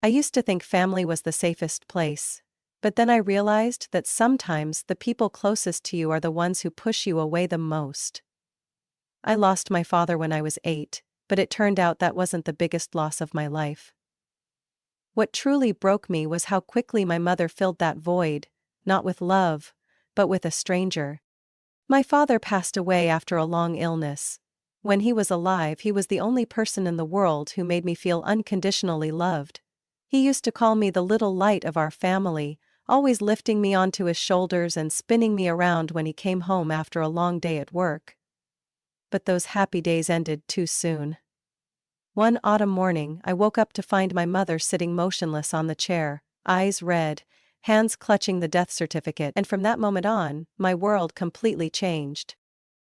I used to think family was the safest place. But then I realized that sometimes the people closest to you are the ones who push you away the most. I lost my father when I was 8, but it turned out that wasn't the biggest loss of my life. What truly broke me was how quickly my mother filled that void, not with love, but with a stranger. My father passed away after a long illness. When he was alive, he was the only person in the world who made me feel unconditionally loved. He used to call me the little light of our family, always lifting me onto his shoulders and spinning me around when he came home after a long day at work. But those happy days ended too soon. One autumn morning, I woke up to find my mother sitting motionless on the chair, eyes red, hands clutching the death certificate, and from that moment on, my world completely changed.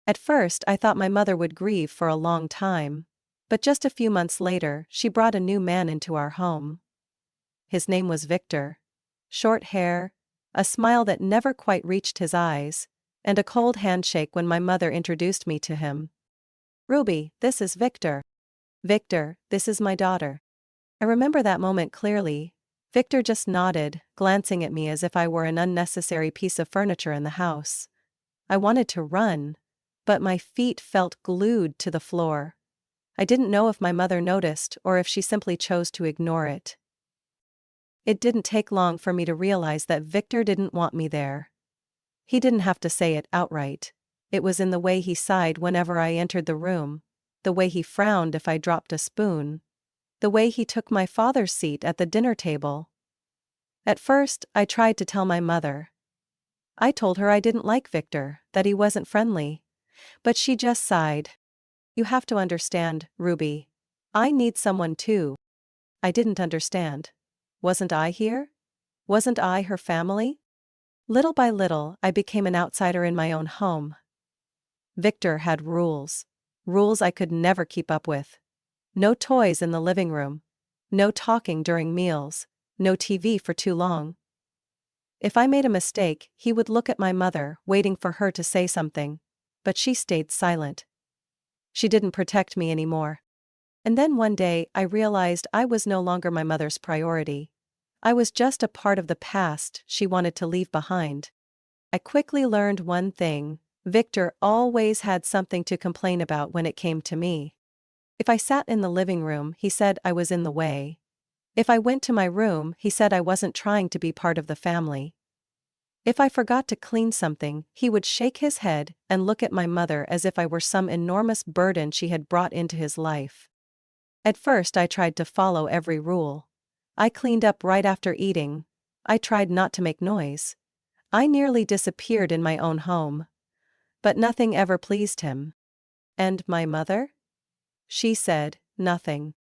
At first, I thought my mother would grieve for a long time. But just a few months later, she brought a new man into our home. His name was Victor. Short hair, a smile that never quite reached his eyes, and a cold handshake when my mother introduced me to him. "Ruby, this is Victor. Victor, this is my daughter." I remember that moment clearly. Victor just nodded, glancing at me as if I were an unnecessary piece of furniture in the house. I wanted to run, but my feet felt glued to the floor. I didn't know if my mother noticed or if she simply chose to ignore it. It didn't take long for me to realize that Victor didn't want me there. He didn't have to say it outright. It was in the way he sighed whenever I entered the room, the way he frowned if I dropped a spoon, the way he took my father's seat at the dinner table. At first, I tried to tell my mother. I told her I didn't like Victor, that he wasn't friendly. But she just sighed. "You have to understand, Ruby. I need someone too." I didn't understand. Wasn't I here? Wasn't I her family? Little by little, I became an outsider in my own home. Victor had rules. Rules I could never keep up with. No toys in the living room. No talking during meals. No TV for too long. If I made a mistake, he would look at my mother, waiting for her to say something. But she stayed silent. She didn't protect me anymore. And then one day, I realized I was no longer my mother's priority. I was just a part of the past she wanted to leave behind. I quickly learned one thing: Victor always had something to complain about when it came to me. If I sat in the living room, he said I was in the way. If I went to my room, he said I wasn't trying to be part of the family. If I forgot to clean something, he would shake his head and look at my mother as if I were some enormous burden she had brought into his life. At first I tried to follow every rule. I cleaned up right after eating. I tried not to make noise. I nearly disappeared in my own home. But nothing ever pleased him. And my mother? She said nothing.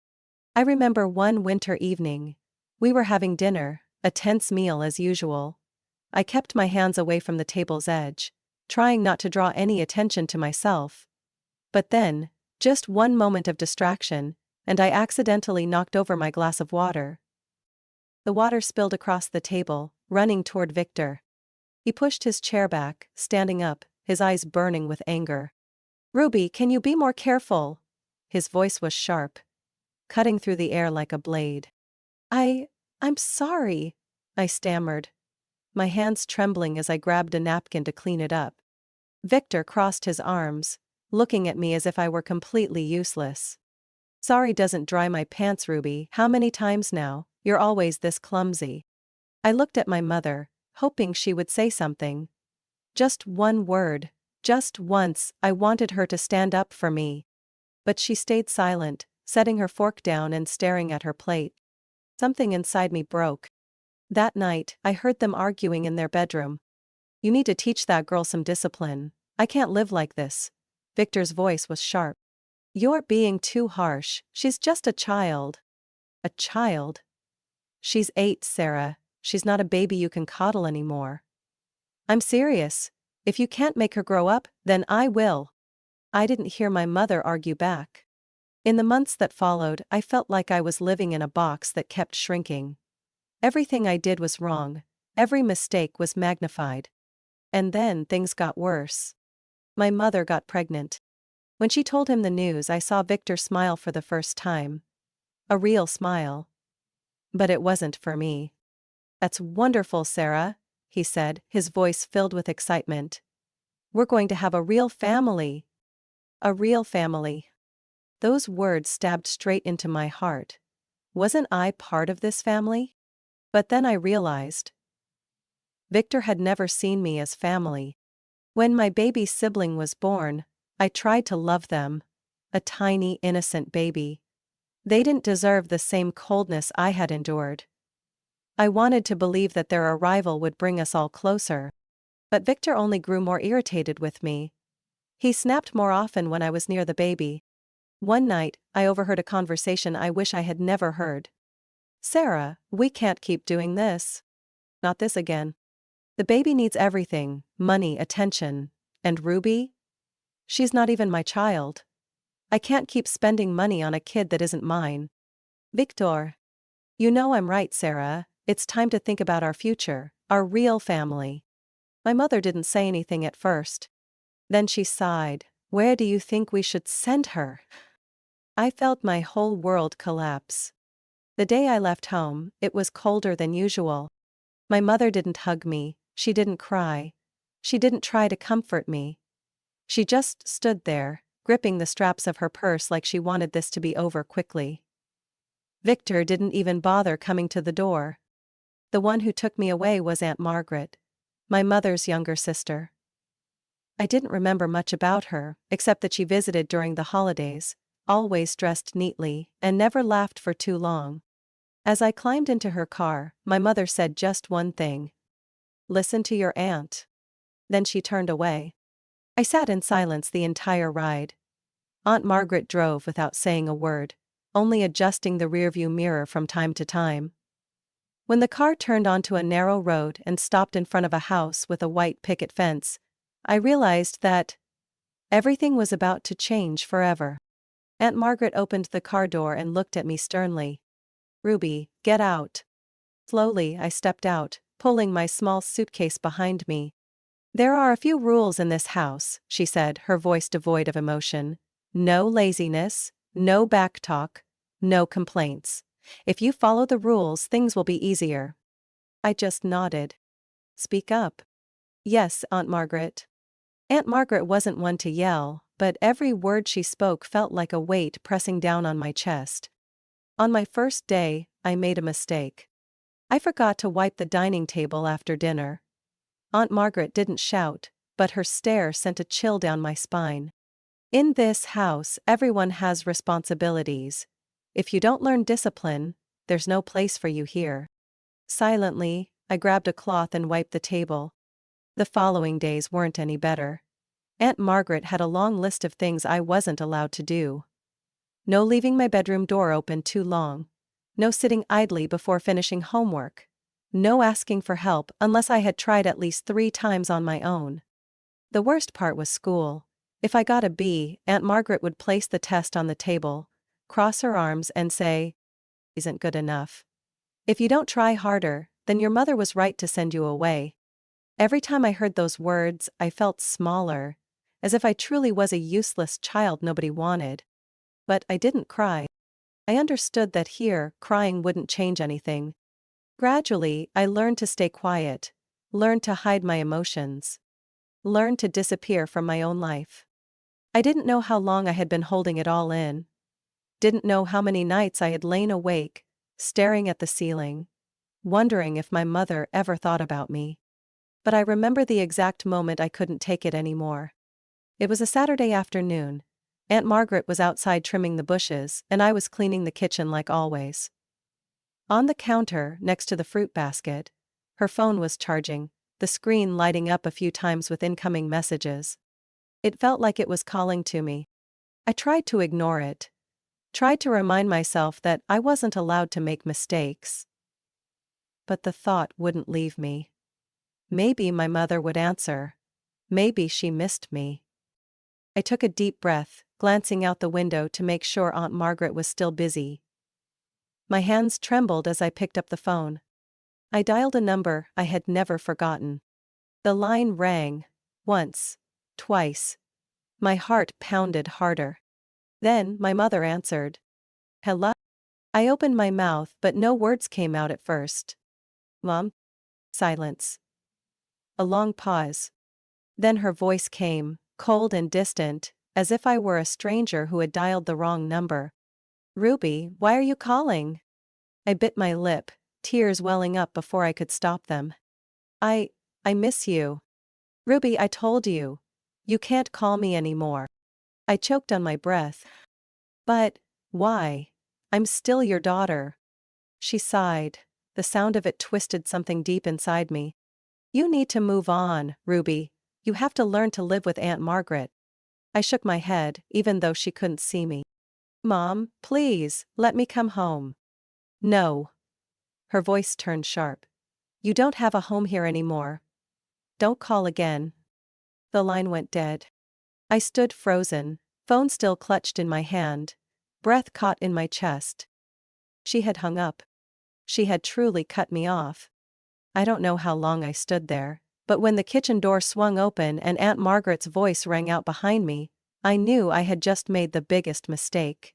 I remember one winter evening. We were having dinner, a tense meal as usual. I kept my hands away from the table's edge, trying not to draw any attention to myself. But then, just one moment of distraction, and I accidentally knocked over my glass of water. The water spilled across the table, running toward Victor. He pushed his chair back, standing up, his eyes burning with anger. "Ruby, can you be more careful?" His voice was sharp, cutting through the air like a blade. I'm sorry," I stammered, my hands trembling as I grabbed a napkin to clean it up. Victor crossed his arms, looking at me as if I were completely useless. "Sorry doesn't dry my pants, Ruby. How many times now? You're always this clumsy." I looked at my mother, hoping she would say something. Just one word, just once. I wanted her to stand up for me. But she stayed silent, setting her fork down and staring at her plate. Something inside me broke. That night, I heard them arguing in their bedroom. "You need to teach that girl some discipline. I can't live like this." Victor's voice was sharp. "You're being too harsh. She's just a child." "A child?" "She's 8, Sarah. She's not a baby you can coddle anymore." "I'm serious. If you can't make her grow up, then I will." I didn't hear my mother argue back. In the months that followed, I felt like I was living in a box that kept shrinking. Everything I did was wrong. Every mistake was magnified. And then things got worse. My mother got pregnant. When she told him the news, I saw Victor smile for the first time. A real smile. But it wasn't for me. "That's wonderful, Sarah," he said, his voice filled with excitement. "We're going to have a real family." A real family. Those words stabbed straight into my heart. Wasn't I part of this family? But then I realized Victor had never seen me as family. When my baby sibling was born, I tried to love them. A tiny, innocent baby. They didn't deserve the same coldness I had endured. I wanted to believe that their arrival would bring us all closer. But Victor only grew more irritated with me. He snapped more often when I was near the baby. One night, I overheard a conversation I wish I had never heard. "Sarah, we can't keep doing this. Not this again. The baby needs everything, money, attention. And Ruby? She's not even my child. I can't keep spending money on a kid that isn't mine." "Victor. You know I'm right, Sarah. It's time to think about our future, our real family." My mother didn't say anything at first. Then she sighed. "Where do you think we should send her?" I felt my whole world collapse. The day I left home, it was colder than usual. My mother didn't hug me, she didn't cry. She didn't try to comfort me. She just stood there, gripping the straps of her purse like she wanted this to be over quickly. Victor didn't even bother coming to the door. The one who took me away was Aunt Margaret, my mother's younger sister. I didn't remember much about her, except that she visited during the holidays, always dressed neatly, and never laughed for too long. As I climbed into her car, my mother said just one thing. "Listen to your aunt." Then she turned away. I sat in silence the entire ride. Aunt Margaret drove without saying a word, only adjusting the rearview mirror from time to time. When the car turned onto a narrow road and stopped in front of a house with a white picket fence, I realized that everything was about to change forever. Aunt Margaret opened the car door and looked at me sternly. "Ruby, get out." Slowly, I stepped out, pulling my small suitcase behind me. "There are a few rules in this house," she said, her voice devoid of emotion. "No laziness, no backtalk, no complaints. If you follow the rules, things will be easier." I just nodded. "Speak up." "Yes, Aunt Margaret." Aunt Margaret wasn't one to yell, but every word she spoke felt like a weight pressing down on my chest. On my first day, I made a mistake. I forgot to wipe the dining table after dinner. Aunt Margaret didn't shout, but her stare sent a chill down my spine. In this house, everyone has responsibilities. If you don't learn discipline, there's no place for you here. Silently, I grabbed a cloth and wiped the table. The following days weren't any better. Aunt Margaret had a long list of things I wasn't allowed to do. No leaving my bedroom door open too long. No sitting idly before finishing homework. No asking for help unless I had tried at least 3 times on my own. The worst part was school. If I got a B, Aunt Margaret would place the test on the table, cross her arms and say, "Isn't good enough. If you don't try harder, then your mother was right to send you away." Every time I heard those words, I felt smaller, as if I truly was a useless child nobody wanted. But I didn't cry. I understood that here, crying wouldn't change anything. Gradually, I learned to stay quiet, learned to hide my emotions, learned to disappear from my own life. I didn't know how long I had been holding it all in. Didn't know how many nights I had lain awake, staring at the ceiling, wondering if my mother ever thought about me. But I remember the exact moment I couldn't take it anymore. It was a Saturday afternoon. Aunt Margaret was outside trimming the bushes, and I was cleaning the kitchen like always. On the counter, next to the fruit basket, her phone was charging, the screen lighting up a few times with incoming messages. It felt like it was calling to me. I tried to ignore it. Tried to remind myself that I wasn't allowed to make mistakes. But the thought wouldn't leave me. Maybe my mother would answer. Maybe she missed me. I took a deep breath, glancing out the window to make sure Aunt Margaret was still busy. My hands trembled as I picked up the phone. I dialed a number I had never forgotten. The line rang. Once. Twice. My heart pounded harder. Then my mother answered. "Hello?" I opened my mouth but no words came out at first. Mom? Silence. A long pause. Then her voice came, cold and distant, as if I were a stranger who had dialed the wrong number. Ruby, why are you calling? I bit my lip, tears welling up before I could stop them. I miss you. Ruby, I told you. You can't call me anymore. I choked on my breath. But, why? I'm still your daughter. She sighed. The sound of it twisted something deep inside me. You need to move on, Ruby. You have to learn to live with Aunt Margaret. I shook my head, even though she couldn't see me. Mom, please, let me come home. No. Her voice turned sharp. You don't have a home here anymore. Don't call again. The line went dead. I stood frozen, phone still clutched in my hand, breath caught in my chest. She had hung up. She had truly cut me off. I don't know how long I stood there, but when the kitchen door swung open and Aunt Margaret's voice rang out behind me, I knew I had just made the biggest mistake.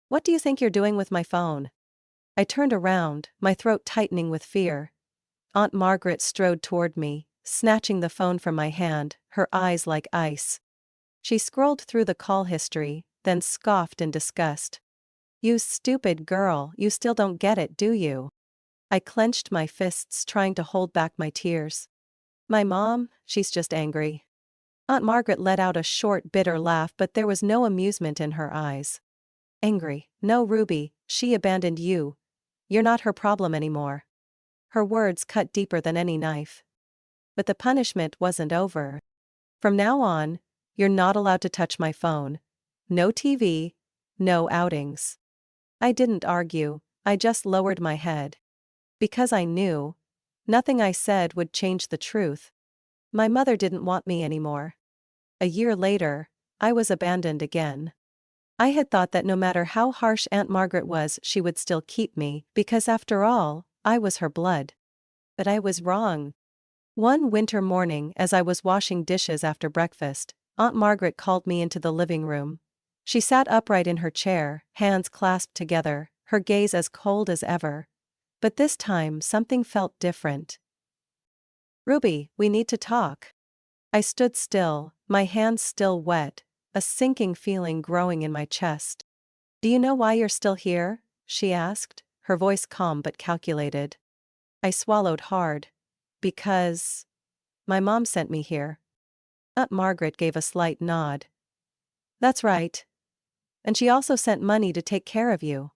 What do you think you're doing with my phone? I turned around, my throat tightening with fear. Aunt Margaret strode toward me, snatching the phone from my hand, her eyes like ice. She scrolled through the call history, then scoffed in disgust. You stupid girl, you still don't get it, do you? I clenched my fists trying to hold back my tears. My mom, she's just angry. Aunt Margaret let out a short, bitter laugh, but there was no amusement in her eyes. Angry? No, Ruby, she abandoned you. You're not her problem anymore. Her words cut deeper than any knife. But the punishment wasn't over. From now on, you're not allowed to touch my phone. No TV, no outings. I didn't argue, I just lowered my head. Because I knew, nothing I said would change the truth. My mother didn't want me anymore. A year later, I was abandoned again. I had thought that no matter how harsh Aunt Margaret was, she would still keep me, because after all, I was her blood. But I was wrong. One winter morning, as I was washing dishes after breakfast, Aunt Margaret called me into the living room. She sat upright in her chair, hands clasped together, her gaze as cold as ever. But this time something felt different. Ruby, we need to talk. I stood still, my hands still wet, a sinking feeling growing in my chest. Do you know why you're still here? She asked, her voice calm but calculated. I swallowed hard. Because my mom sent me here. Aunt Margaret gave a slight nod. That's right. And she also sent money to take care of you.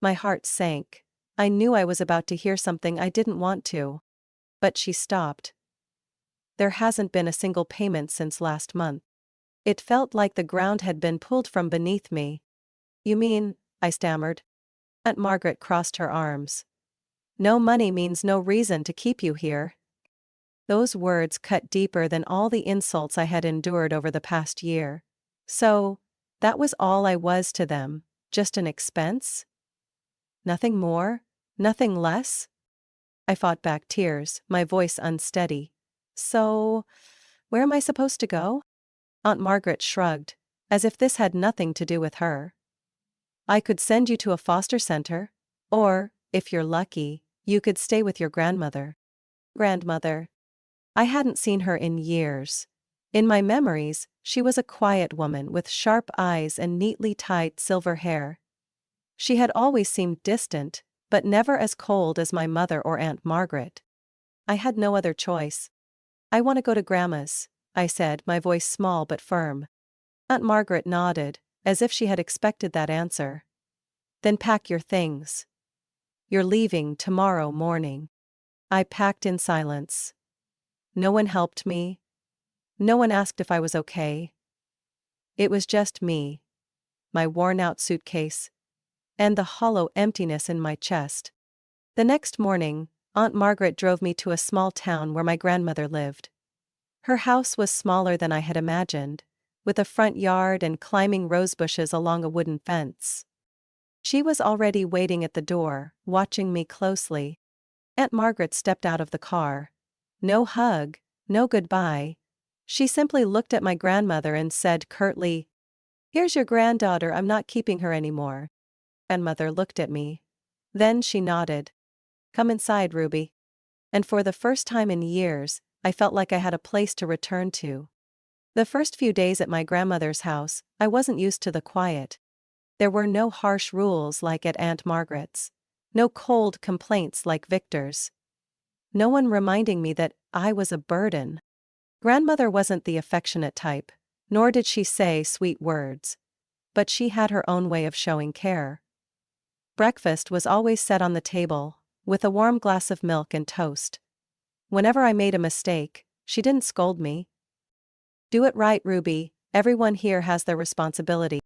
My heart sank. I knew I was about to hear something I didn't want to. But she stopped. There hasn't been a single payment since last month. It felt like the ground had been pulled from beneath me. You mean, I stammered. Aunt Margaret crossed her arms. No money means no reason to keep you here. Those words cut deeper than all the insults I had endured over the past year. So, that was all I was to them, just an expense? Nothing more? Nothing less? I fought back tears, my voice unsteady. So, where am I supposed to go? Aunt Margaret shrugged, as if this had nothing to do with her. I could send you to a foster center, or, if you're lucky, you could stay with your grandmother. Grandmother. I hadn't seen her in years. In my memories, she was a quiet woman with sharp eyes and neatly tied silver hair. She had always seemed distant, but never as cold as my mother or Aunt Margaret. I had no other choice. I want to go to Grandma's, I said, my voice small but firm. Aunt Margaret nodded, as if she had expected that answer. Then pack your things. You're leaving tomorrow morning. I packed in silence. No one helped me. No one asked if I was okay. It was just me, my worn-out suitcase, and the hollow emptiness in my chest. The next morning, Aunt Margaret drove me to a small town where my grandmother lived. Her house was smaller than I had imagined, with a front yard and climbing rose bushes along a wooden fence. She was already waiting at the door, watching me closely. Aunt Margaret stepped out of the car. No hug, no goodbye. She simply looked at my grandmother and said curtly, "Here's your granddaughter, I'm not keeping her anymore." Grandmother looked at me. Then she nodded. "Come inside, Ruby." And for the first time in years, I felt like I had a place to return to. The first few days at my grandmother's house, I wasn't used to the quiet. There were no harsh rules like at Aunt Margaret's. No cold complaints like Victor's. No one reminding me that I was a burden. Grandmother wasn't the affectionate type, nor did she say sweet words. But she had her own way of showing care. Breakfast was always set on the table, with a warm glass of milk and toast. Whenever I made a mistake, she didn't scold me. "Do it right, Ruby, everyone here has their responsibility."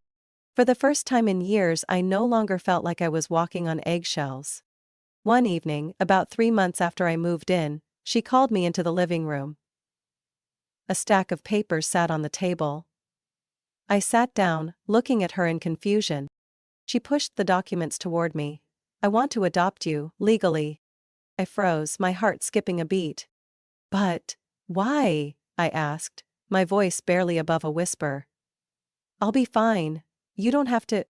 For the first time in years, I no longer felt like I was walking on eggshells. One evening, about 3 months after I moved in, she called me into the living room. A stack of papers sat on the table. I sat down, looking at her in confusion. She pushed the documents toward me. "I want to adopt you, legally." I froze, my heart skipping a beat. "But why?" I asked, my voice barely above a whisper. "I'll be fine. You don't have to."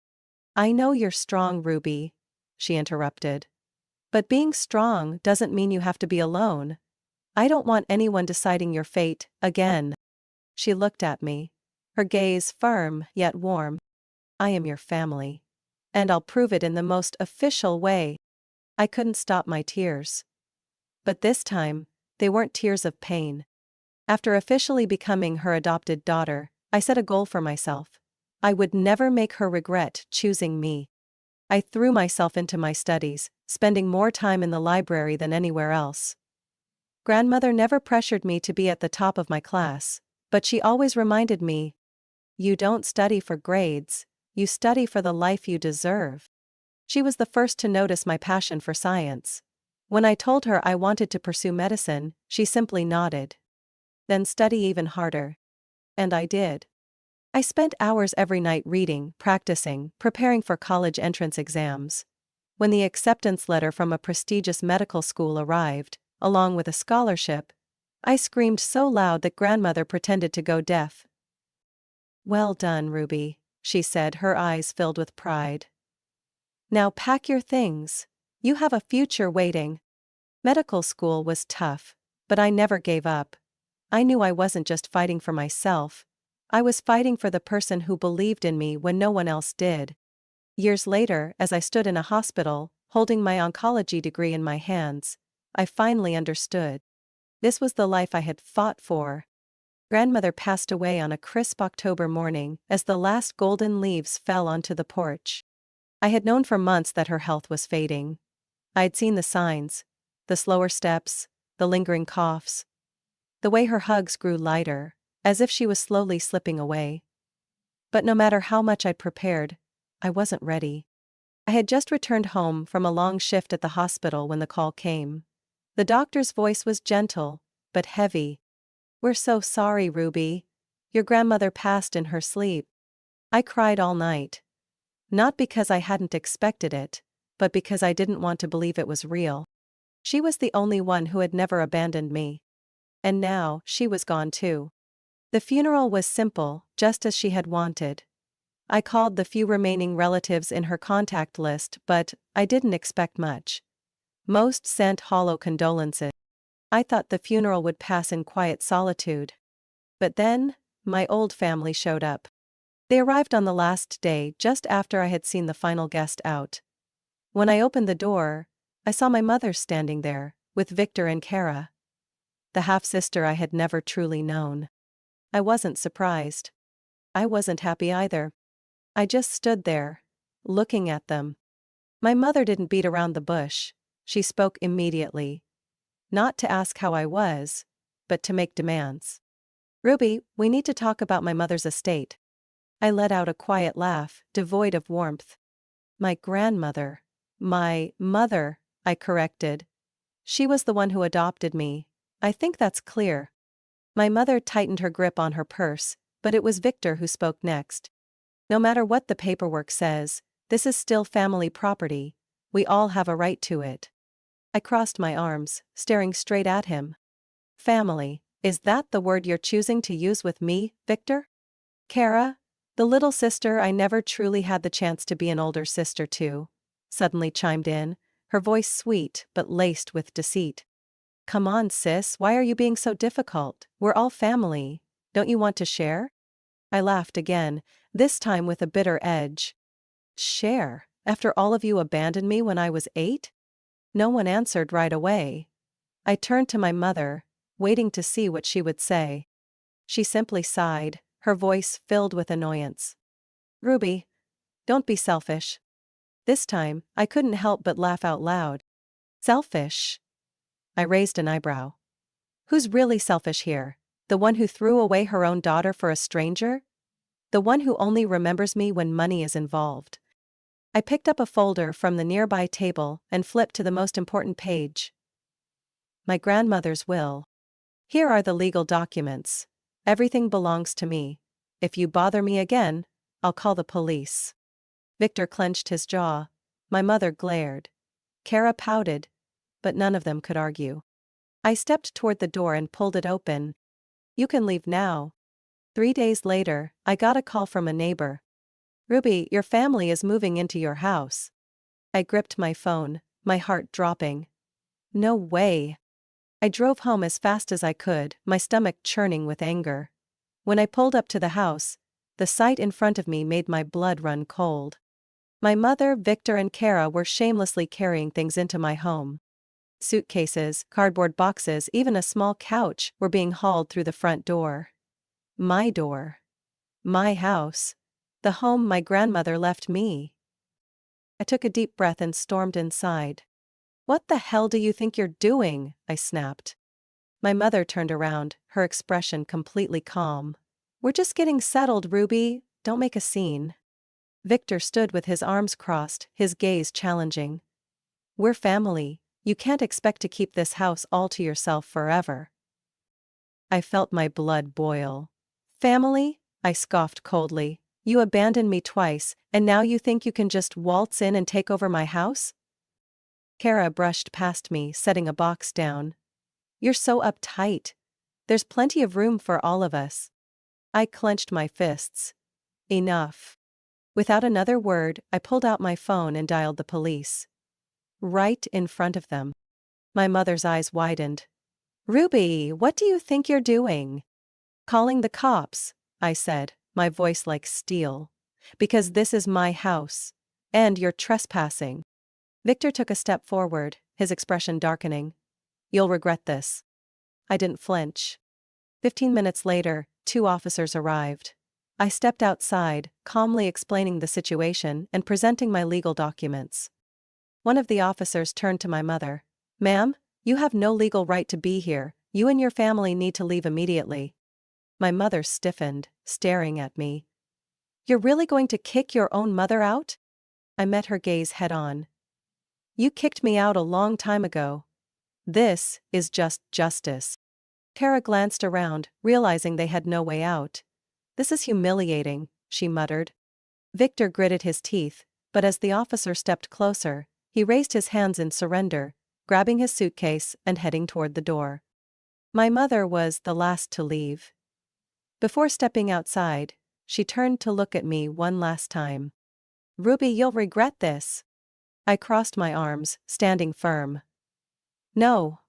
"I know you're strong, Ruby," she interrupted. "But being strong doesn't mean you have to be alone. I don't want anyone deciding your fate, again." She looked at me, her gaze firm yet warm. "I am your family. And I'll prove it in the most official way." I couldn't stop my tears. But this time, they weren't tears of pain. After officially becoming her adopted daughter, I set a goal for myself. I would never make her regret choosing me. I threw myself into my studies, spending more time in the library than anywhere else. Grandmother never pressured me to be at the top of my class, but she always reminded me, "You don't study for grades, you study for the life you deserve." She was the first to notice my passion for science. When I told her I wanted to pursue medicine, she simply nodded. "Then study even harder." And I did. I spent hours every night reading, practicing, preparing for college entrance exams. When the acceptance letter from a prestigious medical school arrived, along with a scholarship, I screamed so loud that Grandmother pretended to go deaf. "Well done, Ruby," she said, her eyes filled with pride. "Now pack your things. You have a future waiting." Medical school was tough, but I never gave up. I knew I wasn't just fighting for myself. I was fighting for the person who believed in me when no one else did. Years later, as I stood in a hospital, holding my oncology degree in my hands, I finally understood. This was the life I had fought for. Grandmother passed away on a crisp October morning as the last golden leaves fell onto the porch. I had known for months that her health was fading. I had seen the signs, the slower steps, the lingering coughs, the way her hugs grew lighter, as if she was slowly slipping away. But no matter how much I'd prepared, I wasn't ready. I had just returned home from a long shift at the hospital when the call came. The doctor's voice was gentle, but heavy. "We're so sorry, Ruby. Your grandmother passed in her sleep." I cried all night. Not because I hadn't expected it, but because I didn't want to believe it was real. She was the only one who had never abandoned me. And now, she was gone too. The funeral was simple, just as she had wanted. I called the few remaining relatives in her contact list, but I didn't expect much. Most sent hollow condolences. I thought the funeral would pass in quiet solitude. But then, my old family showed up. They arrived on the last day, just after I had seen the final guest out. When I opened the door, I saw my mother standing there, with Victor and Kara, the half-sister I had never truly known. I wasn't surprised. I wasn't happy either. I just stood there, looking at them. My mother didn't beat around the bush. She spoke immediately. Not to ask how I was, but to make demands. "Ruby, we need to talk about my mother's estate." I let out a quiet laugh, devoid of warmth. "My grandmother." "My mother," I corrected. "She was the one who adopted me. I think that's clear." My mother tightened her grip on her purse, but it was Victor who spoke next. "No matter what the paperwork says, this is still family property. We all have a right to it." I crossed my arms, staring straight at him. "Family, is that the word you're choosing to use with me, Victor?" "Kara, The little sister I never truly had the chance to be an older sister to, suddenly chimed in, her voice sweet but laced with deceit. Come on, sis, why are you being so difficult? We're all family. Don't you want to share? I laughed again, this time with a bitter edge. Share? After all of you abandoned me when I was 8? No one answered right away. I turned to my mother, waiting to see what she would say. She simply sighed, her voice filled with annoyance. Ruby, don't be selfish. This time, I couldn't help but laugh out loud. Selfish? I raised an eyebrow. Who's really selfish here? The one who threw away her own daughter for a stranger? The one who only remembers me when money is involved? I picked up a folder from the nearby table and flipped to the most important page. My grandmother's will. Here are the legal documents. Everything belongs to me. If you bother me again, I'll call the police. Victor clenched his jaw. My mother glared. Kara pouted, but none of them could argue. I stepped toward the door and pulled it open. You can leave now. 3 days later, I got a call from a neighbor. Ruby, your family is moving into your house. I gripped my phone, my heart dropping. No way. I drove home as fast as I could, my stomach churning with anger. When I pulled up to the house, the sight in front of me made my blood run cold. My mother, Victor, and Kara were shamelessly carrying things into my home. Suitcases, cardboard boxes, even a small couch were being hauled through the front door. My door. My house. The home my grandmother left me. I took a deep breath and stormed inside. What the hell do you think you're doing? I snapped. My mother turned around, her expression completely calm. We're just getting settled, Ruby. Don't make a scene. Victor stood with his arms crossed, his gaze challenging. We're family. You can't expect to keep this house all to yourself forever. I felt my blood boil. Family? I scoffed coldly. You abandoned me twice, and now you think you can just waltz in and take over my house? Kara brushed past me, setting a box down. You're so uptight. There's plenty of room for all of us. I clenched my fists. Enough. Without another word, I pulled out my phone and dialed the police. Right in front of them. My mother's eyes widened. Ruby, what do you think you're doing? Calling the cops, I said, my voice like steel. Because this is my house. And you're trespassing. Victor took a step forward, his expression darkening. You'll regret this. I didn't flinch. 15 minutes later, 2 officers arrived. I stepped outside, calmly explaining the situation and presenting my legal documents. One of the officers turned to my mother. Ma'am, you have no legal right to be here. You and your family need to leave immediately. My mother stiffened, staring at me. You're really going to kick your own mother out? I met her gaze head on. You kicked me out a long time ago. This is just justice. Kara glanced around, realizing they had no way out. This is humiliating, she muttered. Victor gritted his teeth, but as the officer stepped closer, he raised his hands in surrender, grabbing his suitcase and heading toward the door. My mother was the last to leave. Before stepping outside, she turned to look at me one last time. Ruby, you'll regret this. I crossed my arms, standing firm. No.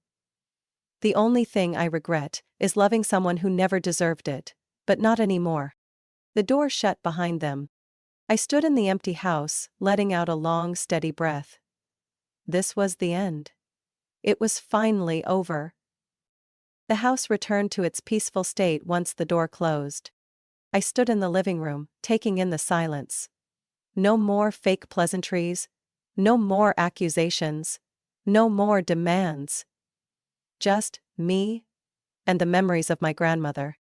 The only thing I regret is loving someone who never deserved it, but not anymore. The door shut behind them. I stood in the empty house, letting out a long, steady breath. This was the end. It was finally over. The house returned to its peaceful state once the door closed. I stood in the living room, taking in the silence. No more fake pleasantries. No more accusations. No more demands. Just me and the memories of my grandmother.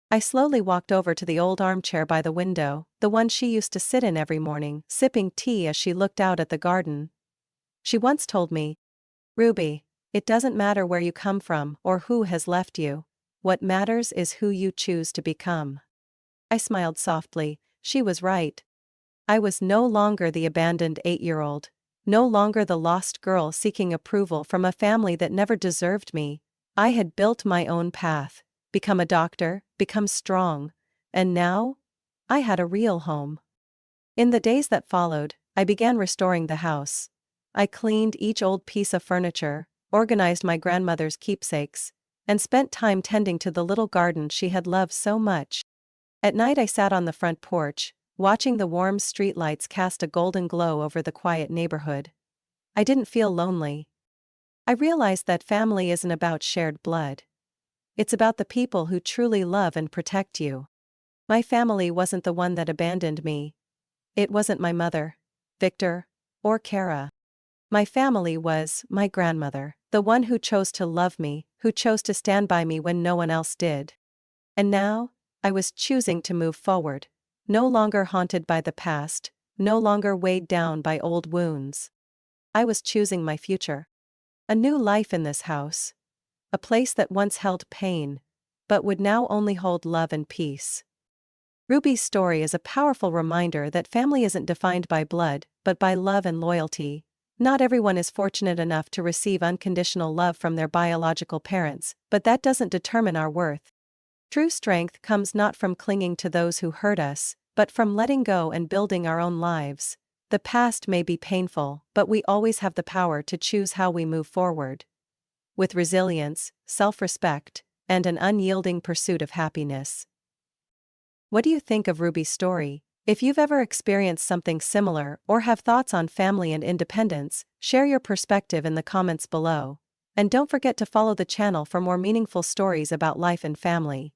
I slowly walked over to the old armchair by the window, the one she used to sit in every morning, sipping tea as she looked out at the garden. She once told me, Ruby, it doesn't matter where you come from or who has left you. What matters is who you choose to become. I smiled softly. She was right. I was no longer the abandoned 8-year-old. No longer the lost girl seeking approval from a family that never deserved me. I had built my own path, become a doctor, become strong. And now? I had a real home. In the days that followed, I began restoring the house. I cleaned each old piece of furniture, organized my grandmother's keepsakes, and spent time tending to the little garden she had loved so much. At night I sat on the front porch, watching the warm streetlights cast a golden glow over the quiet neighborhood. I didn't feel lonely. I realized that family isn't about shared blood. It's about the people who truly love and protect you. My family wasn't the one that abandoned me. It wasn't my mother, Victor, or Kara. My family was my grandmother, the one who chose to love me, who chose to stand by me when no one else did. And now, I was choosing to move forward, no longer haunted by the past, no longer weighed down by old wounds. I was choosing my future. A new life in this house. A place that once held pain, but would now only hold love and peace. Ruby's story is a powerful reminder that family isn't defined by blood, but by love and loyalty. Not everyone is fortunate enough to receive unconditional love from their biological parents, but that doesn't determine our worth. True strength comes not from clinging to those who hurt us, but from letting go and building our own lives. The past may be painful, but we always have the power to choose how we move forward. With resilience, self-respect, and an unyielding pursuit of happiness. What do you think of Ruby's story? If you've ever experienced something similar or have thoughts on family and independence, share your perspective in the comments below. And don't forget to follow the channel for more meaningful stories about life and family.